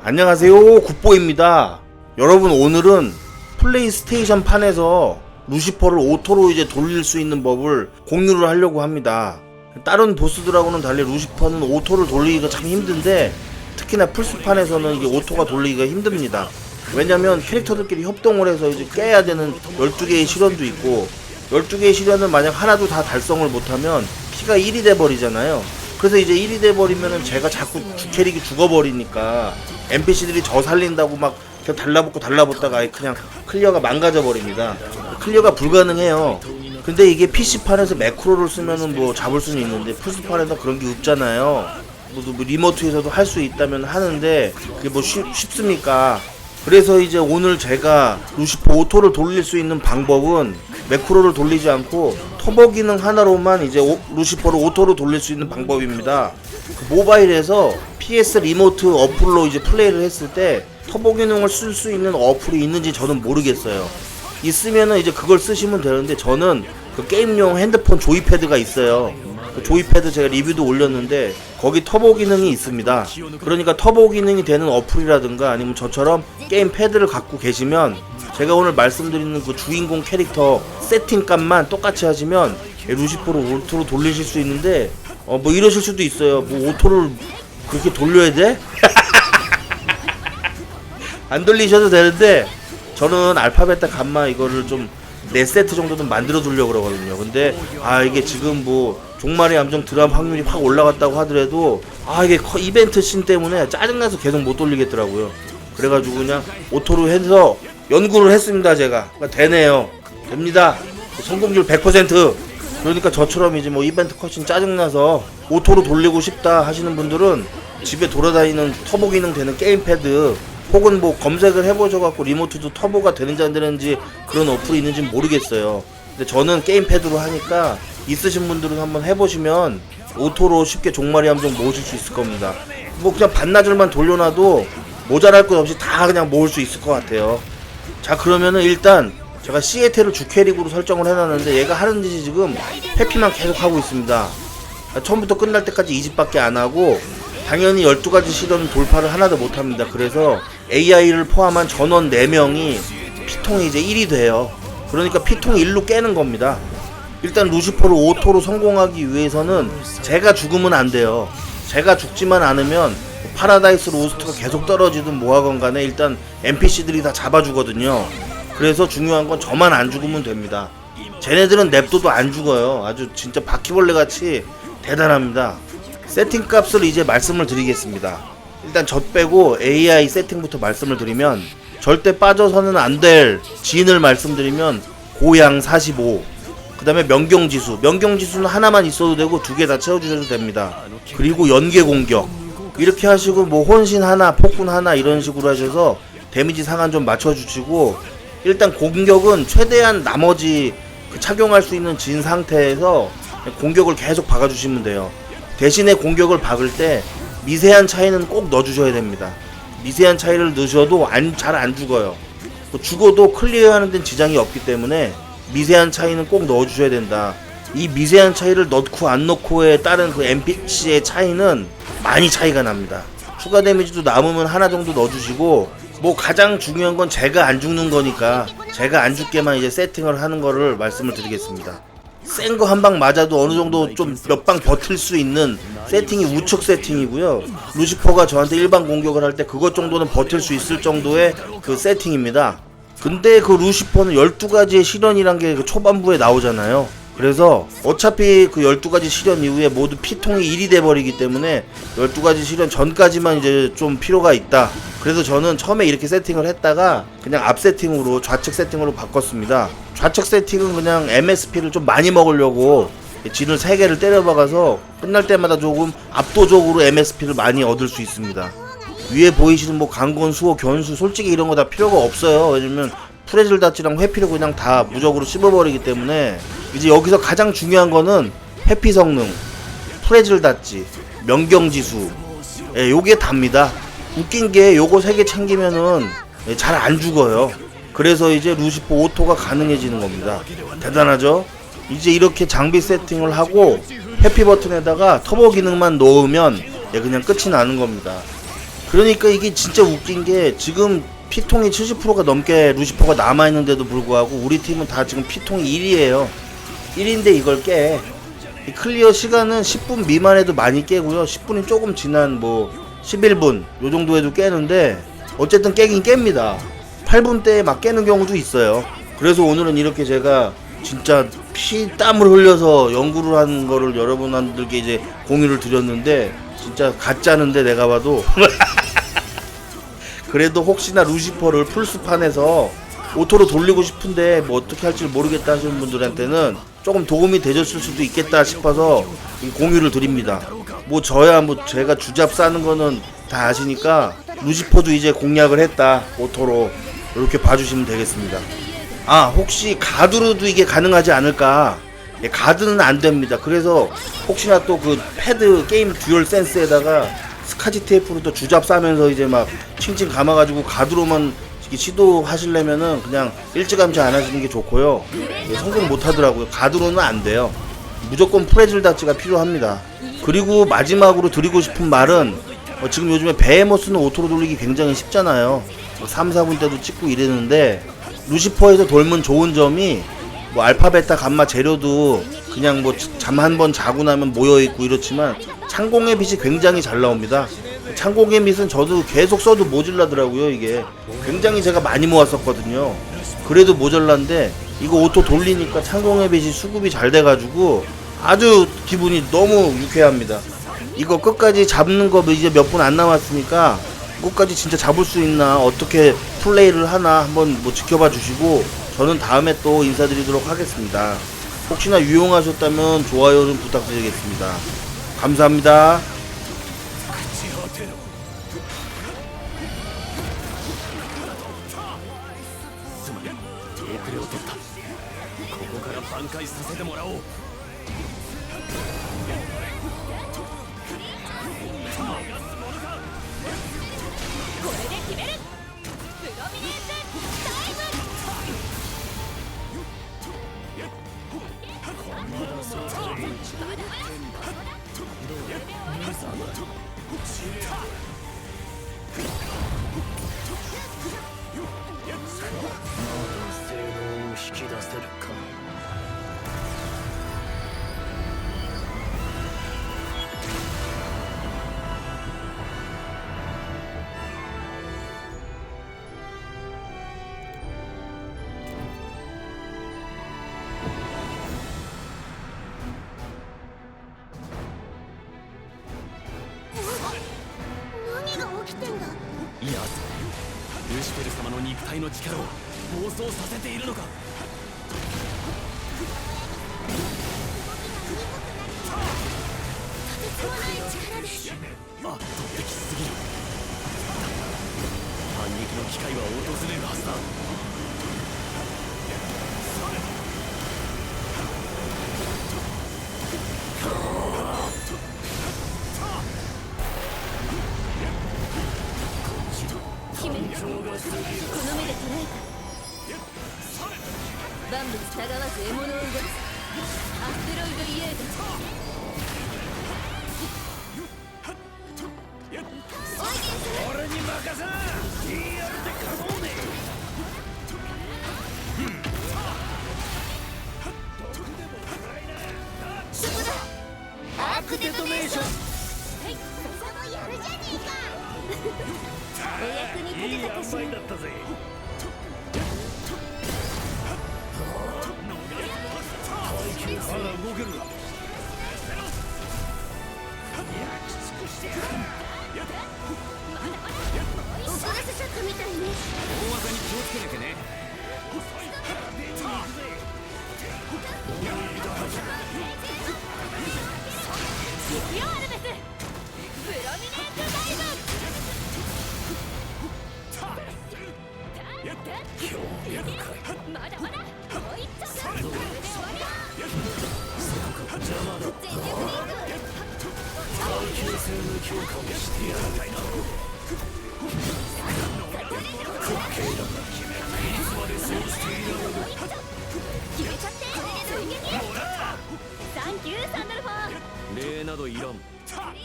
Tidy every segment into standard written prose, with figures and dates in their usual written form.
안녕하세요, 굿보입니다. 여러분, 오늘은 플레이스테이션 판에서 루시퍼를 오토로 이제 돌릴 수 있는 법을 공유를 하려고 합니다. 다른 보스들하고는 달리 루시퍼는 오토를 돌리기가 참 힘든데, 특히나 플스판에서는 이게 오토가 돌리기가 힘듭니다. 왜냐면 캐릭터들끼리 협동을 해서 이제 깨야 되는 12개의 시련도 있고, 12개의 시련을 만약 하나도 다 달성을 못하면 피가 1이 돼버리잖아요. 그래서 이제 1이 돼버리면은 제가 자꾸 캐릭이 죽어버리니까 NPC들이 저 살린다고 막 달라붙다가 그냥 클리어가 망가져버립니다. 클리어가 불가능해요. 근데 이게 PC판에서 매크로를 쓰면은 뭐 잡을 수는 있는데 플스판에서 그런 게 없잖아요. 뭐 리모트에서도 할 수 있다면 하는데 그게 뭐 쉽습니까? 그래서 이제 오늘 제가 루시퍼 오토를 돌릴 수 있는 방법은 매크로를 돌리지 않고 터보 기능 하나로만 이제 루시퍼를 오토로 돌릴 수 있는 방법입니다. 모바일에서 PS 리모트 어플로 이제 플레이를 했을 때 터보 기능을 쓸 수 있는 어플이 있는지 저는 모르겠어요. 있으면은 이제 그걸 쓰시면 되는데 저는 그 게임용 핸드폰 조이패드가 있어요. 그 조이패드 제가 리뷰도 올렸는데 거기 터보 기능이 있습니다. 그러니까 터보 기능이 되는 어플이라든가 아니면 저처럼 게임 패드를 갖고 계시면 제가 오늘 말씀드리는 그 주인공 캐릭터 세팅 값만 똑같이 하시면 루시퍼를 오토로 돌리실 수 있는데 뭐 이러실 수도 있어요. 뭐 오토를 그렇게 돌려야 돼? 안 돌리셔도 되는데 저는 알파베타 감마 이거를 좀 4세트 정도는 만들어 두려고 그러거든요. 근데 이게 지금 뭐 종말의 함정 드랍 확률이 확 올라갔다고 하더라도 이게 이벤트 씬 때문에 짜증나서 계속 못 돌리겠더라고요. 그래가지고 그냥 오토로 해서 연구를 했습니다. 제가 되네요. 됩니다. 성공률 100%. 그러니까 저처럼 이제 뭐 이벤트 컷신 짜증나서 오토로 돌리고 싶다 하시는 분들은 집에 돌아다니는 터보 기능 되는 게임패드 혹은 뭐 검색을 해보셔갖고 리모트도 터보가 되는지 안 되는지 그런 어플이 있는지 모르겠어요. 근데 저는 게임패드로 하니까 있으신 분들은 한번 해보시면 오토로 쉽게 종말의 함정 모으실 수 있을 겁니다. 뭐 그냥 반나절만 돌려놔도 모자랄 것 없이 다 그냥 모을 수 있을 것 같아요. 자, 그러면은 일단 제가 시에테를 주캐릭으로 설정을 해놨는데 얘가 하는 짓이 지금 회피만 계속 하고 있습니다. 처음부터 끝날 때까지 2집밖에 안 하고 당연히 12가지 시련 돌파를 하나도 못합니다. 그래서 AI를 포함한 전원 4명이 피통이 이제 1이 돼요. 그러니까 피통 1로 깨는 겁니다. 일단 루시퍼를 오토로 성공하기 위해서는 제가 죽으면 안 돼요. 제가 죽지만 않으면 파라다이스 로스트가 계속 떨어지든 뭐하건 간에 일단 NPC들이 다 잡아주거든요. 그래서 중요한 건 저만 안 죽으면 됩니다. 쟤네들은 냅둬도 안 죽어요. 아주 진짜 바퀴벌레 같이 대단합니다. 세팅 값을 이제 말씀을 드리겠습니다. 일단 저 빼고 AI 세팅부터 말씀을 드리면 절대 빠져서는 안 될 진을 말씀드리면 고양 45, 그 다음에 명경지수. 명경지수는 하나만 있어도 되고 2개 다 채워주셔도 됩니다. 그리고 연계 공격 이렇게 하시고 뭐 혼신 하나 폭군 하나 이런 식으로 하셔서 데미지 상한 좀 맞춰주시고 일단 공격은 최대한 나머지 착용할 수 있는 진 상태에서 공격을 계속 박아주시면 돼요. 대신에 공격을 박을 때 미세한 차이는 꼭 넣어주셔야 됩니다. 미세한 차이를 넣으셔도 잘 안 죽어요. 죽어도 클리어하는 데는 지장이 없기 때문에 미세한 차이는 꼭 넣어주셔야 된다. 이 미세한 차이를 넣고 안 넣고에 따른 그 NPC의 차이는 많이 차이가 납니다. 추가 데미지도 남으면 하나 정도 넣어주시고 뭐 가장 중요한 건 제가 안 죽는 거니까 제가 안 죽게만 이제 세팅을 하는 거를 말씀을 드리겠습니다. 센 거 한 방 맞아도 어느 정도 좀 몇 방 버틸 수 있는 세팅이 우측 세팅이고요. 루시퍼가 저한테 일반 공격을 할 때 그것 정도는 버틸 수 있을 정도의 그 세팅입니다. 근데 그 루시퍼는 12가지의 시련이란 게 그 초반부에 나오잖아요. 그래서 어차피 그 12가지 시련 이후에 모두 피통이 1이 돼버리기 때문에 12가지 시련 전까지만 이제 좀 필요가 있다. 그래서 저는 처음에 이렇게 세팅을 했다가 그냥 앞 세팅으로 좌측 세팅으로 바꿨습니다. 좌측 세팅은 그냥 MSP를 좀 많이 먹으려고 진을 3개를 때려박아서 끝날 때마다 조금 압도적으로 MSP를 많이 얻을 수 있습니다. 위에 보이시는 뭐 강건, 수호, 견수 솔직히 이런 거 다 필요가 없어요. 왜냐면 프레즐 다치랑 회피를 그냥 다 무적으로 씹어버리기 때문에 이제 여기서 가장 중요한 거는 회피 성능, 프레즐 다치, 명경지수, 요게 답니다. 웃긴 게 요거 3개 챙기면은 잘 안 죽어요. 그래서 이제 루시퍼 오토가 가능해지는 겁니다. 대단하죠? 이제 이렇게 장비 세팅을 하고 회피 버튼에다가 터보 기능만 넣으면 그냥 끝이 나는 겁니다. 그러니까 이게 진짜 웃긴 게 지금 피통이 70%가 넘게 루시퍼가 남아있는데도 불구하고 우리 팀은 다 지금 피통이 1이에요. 1인데 이걸 깨. 이 클리어 시간은 10분 미만에도 많이 깨고요. 10분이 조금 지난 뭐 11분 요 정도에도 깨는데 어쨌든 깨긴 깹니다. 8분 때에 막 깨는 경우도 있어요. 그래서 오늘은 이렇게 제가 진짜 피 땀을 흘려서 연구를 한 거를 여러분들께 이제 공유를 드렸는데 진짜 가짜는데 내가 봐도 그래도 혹시나 루시퍼를 풀스판에서 오토로 돌리고 싶은데 뭐 어떻게 할지 모르겠다 하시는 분들한테는 조금 도움이 되셨을 수도 있겠다 싶어서 공유를 드립니다. 뭐 저야 뭐 제가 주잡 싸는 거는 다 아시니까 루시퍼도 이제 공략을 했다 오토로 이렇게 봐주시면 되겠습니다. 아 혹시 가드로도 이게 가능하지 않을까? 예, 가드는 안 됩니다. 그래서 혹시나 또 그 패드 게임 듀얼 센스에다가 스카지 테이프로 주잡 싸면서 이제 막 칭칭 감아가지고 가드로만 시도하시려면은 그냥 일찌감치 안 하시는 게 좋고요. 예, 성공 못 하더라고요. 가드로는 안 돼요. 무조건 프레즐 다치가 필요합니다. 그리고 마지막으로 드리고 싶은 말은 지금 요즘에 베헤모스는 오토로 돌리기 굉장히 쉽잖아요. 3, 4분 때도 찍고 이랬는데 루시퍼에서 돌면 좋은 점이 뭐 알파 베타 감마 재료도 그냥 뭐 잠 한 번 자고 나면 모여있고 이렇지만 창공의 빛이 굉장히 잘 나옵니다. 창공의 빛은 저도 계속 써도 모질라더라고요. 이게 굉장히 제가 많이 모았었거든요. 그래도 모자란데 이거 오토 돌리니까 창공의 빛이 수급이 잘 돼가지고 아주 기분이 너무 유쾌합니다. 이거 끝까지 잡는 거 이제 몇 분 안 남았으니까 끝까지 진짜 잡을 수 있나 어떻게 플레이를 하나 한번 뭐 지켜봐 주시고 저는 다음에 또 인사드리도록 하겠습니다. 혹시나 유용하셨다면 좋아요 좀 부탁드리겠습니다. 감사합니다.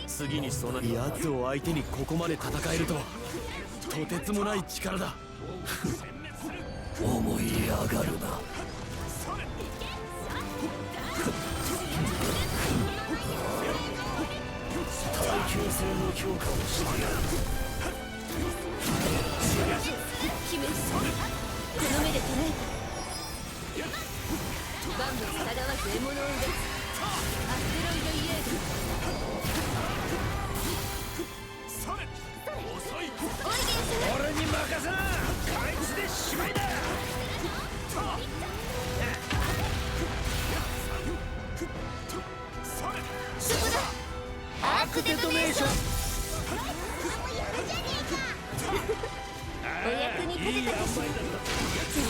次にその奴を相手にここまで戦えるとはとてつもない力だ。思い上がるな。耐久性の強化をしてやる。姫、この目で捉えた。万物たがわず獲物を奪つアステロイドイエーグ。遅い。俺に任せな。あいつでしまいだ。そこだ。アークデトネーション。お役に立てたとし見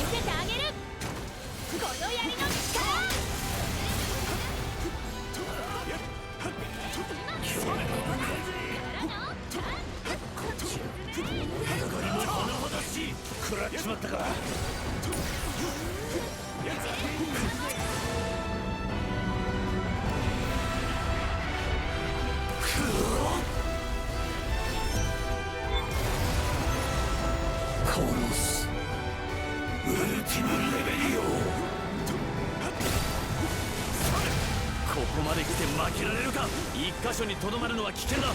せてあげる。この槍の力。食らっちまったか。殺す。ウルティムレベリオ。ここまで来て負けられるか。一箇所にとどまるのは危険だ。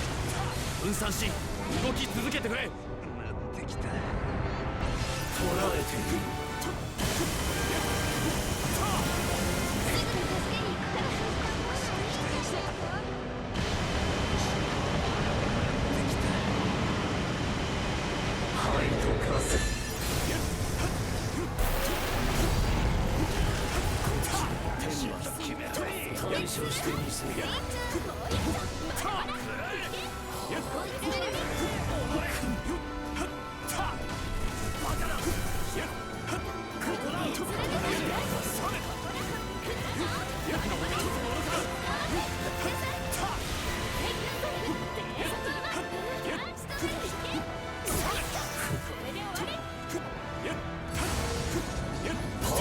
分散し動き続けてくれ。待ってきた。捕らえている。ハイドカセ。天は決め対処してみせや。パ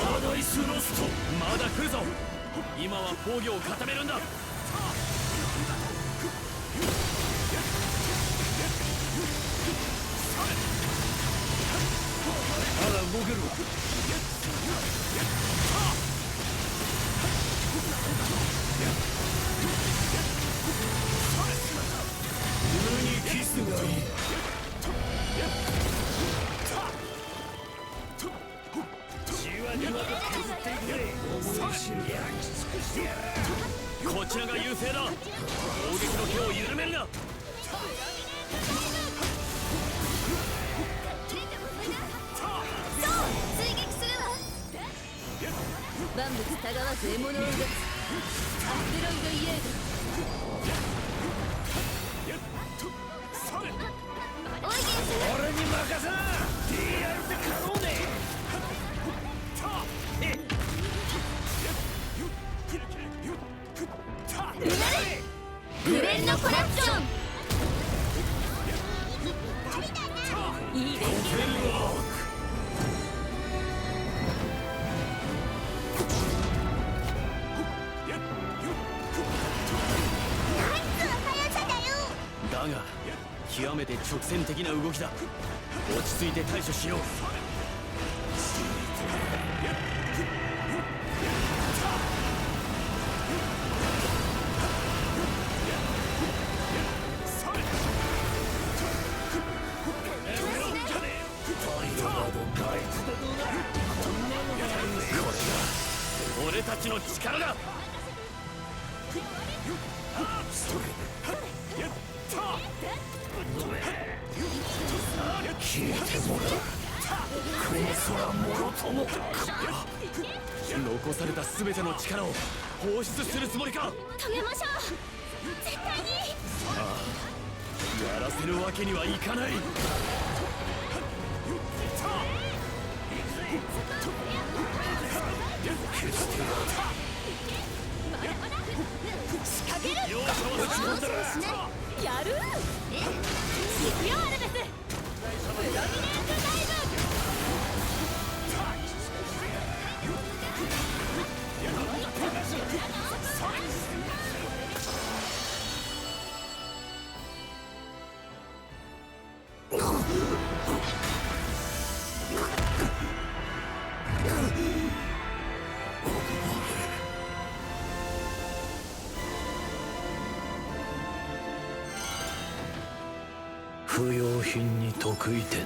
ラダイスロスト。まだ来るぞ。今は防御を固めるんだ。まだ動けるわ。無にキスがいい。じわじわと削っていくぜ。思い知る焼き尽くしてやる。こちらが優勢だ。攻撃の手を緩めるな。追撃するわ。万物たがわず獲物を奪つアステロイドイエーグ。おいげんする。俺に任せな。DR って可能ね。グレンのコラプション。いい連携だね。だが極めて直線的な動きだ。落ち着いて対処しよう。俺たちの力だ。消えてもらう。この空もろとも。残された全ての力を放出するつもりか。止めましょう。絶対に。やらせるわけにはいかない。仕掛ける。容赦は打ち込んだらやる。行くよアルベス。プロミネントダイブ。不要品に得意点